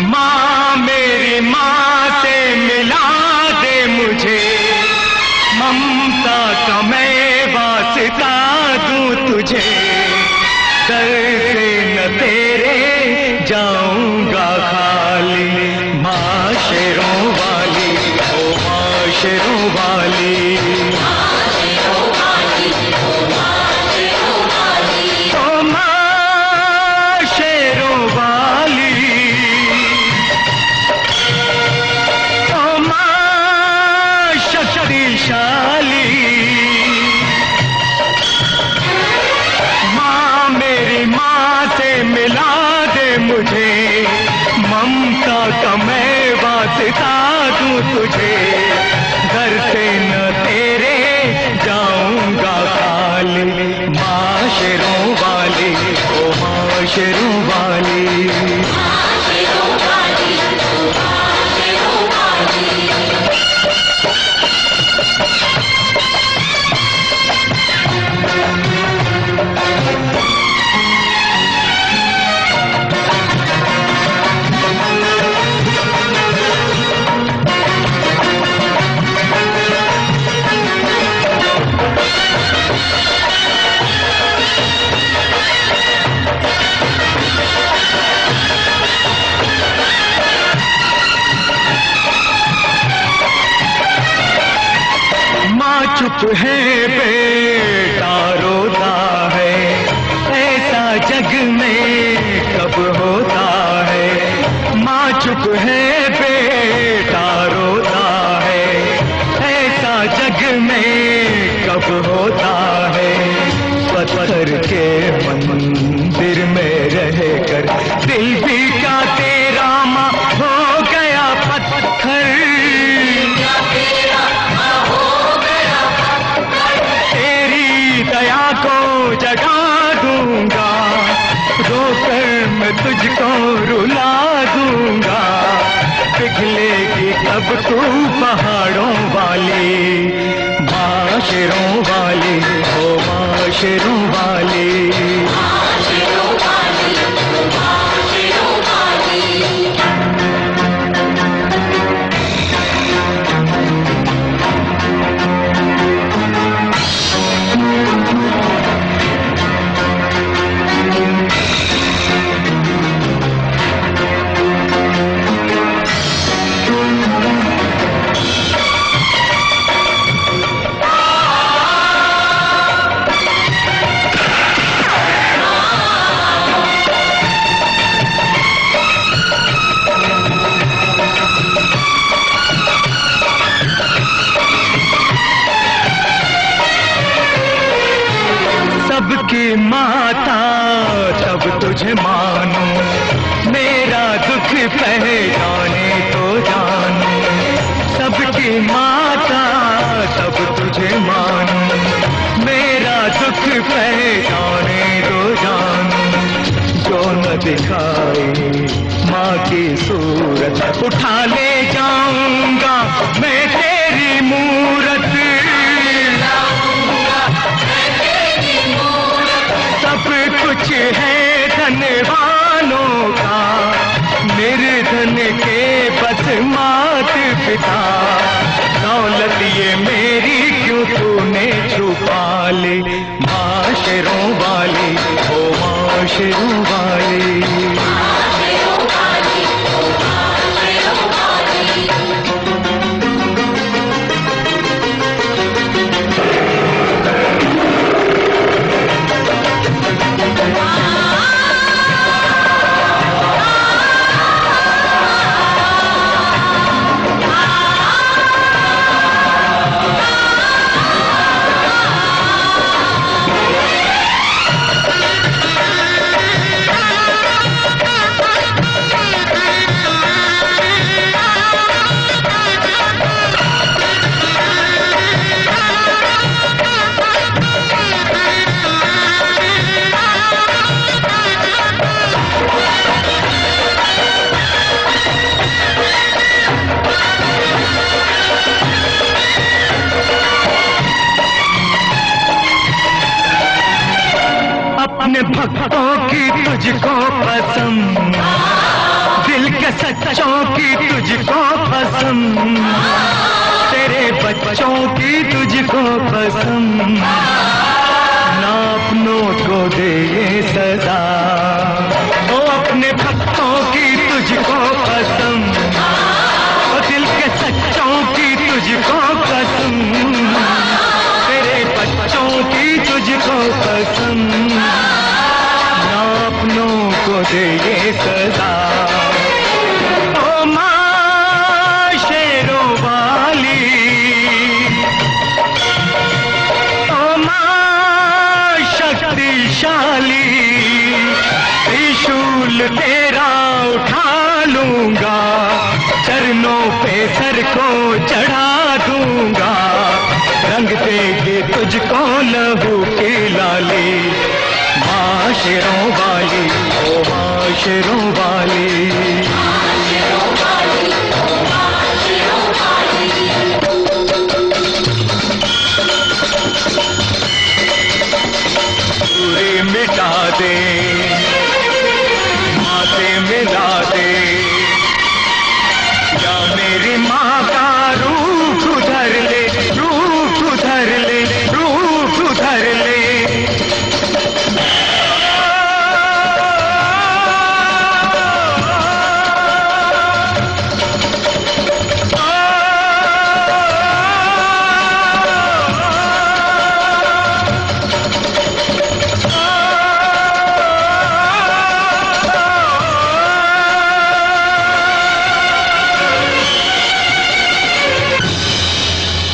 माँ मेरी माँ से मिला दे मुझे, ममता का मैं वास्ता दूं तुझे। दर से न तेरे जाऊंगा खाली, माँ शेरों वाली, ओ माँ शेरों वाली। माँ मेरी माँ से मिला दे मुझे, ममता का मैं वास्ता दूं तुझे। घर से न तेरे जाऊंगा खाली, माँ शेरों वाली, ओ माँ शेरों वाली। चुप है बेटा रोता है, ऐसा जग में कब होता है। माँ चुप है बेटा रोता है, ऐसा जग में कब होता है। पत्थर के मंदिर में रहकर दिल भी क्या तेरा माँ हो गया पत्थर। दया को जगा दूंगा, रोकर मैं तुझको रुला दूंगा। पिघलेगी कब तू पहाड़ों वाली, माँ शेरों वाली, ओ माँ शेरों वाली। सबकी माता तब तुझे मानूं, मेरा दुख पहचाने तो जानूं। सबकी माता तब तुझे मानूं, मेरा दुख पहचाने तो जानूं। जो न दिखाई माँ की सूरत, उठा ले जाऊंगा मैं तेरी मूरत। सब कुछ है धनवानों का, निर्धन के बस मात पिता। दौलत ये मेरी क्यों तूने छुपा ली, माँ शेरों वाली, ओ माँ शेरों वाली। भक्तों की तुझको पसंद, दिल के सच्चों की तुझको पसंद, तेरे बच्चों की तुझको पसंद, ना अपनों को दे ये सजा। ओ अपने भक्तों की तुझको पसंद, ओ दिल के सच्चों की तुझको पसंद, तेरे बच्चों की तुझको पसंद, ना अपनों को दे ये सजा। ओ माँ शेरों वाली, ओ माँ शक्तिशाली, त्रिशूल तेरा उठा लूंगा, चरणों पे सर को चढ़ा दूंगा, रंग देगी तुझको लहू की लाली। माँ शेरों वाली, ओ माँ शेरों वाली।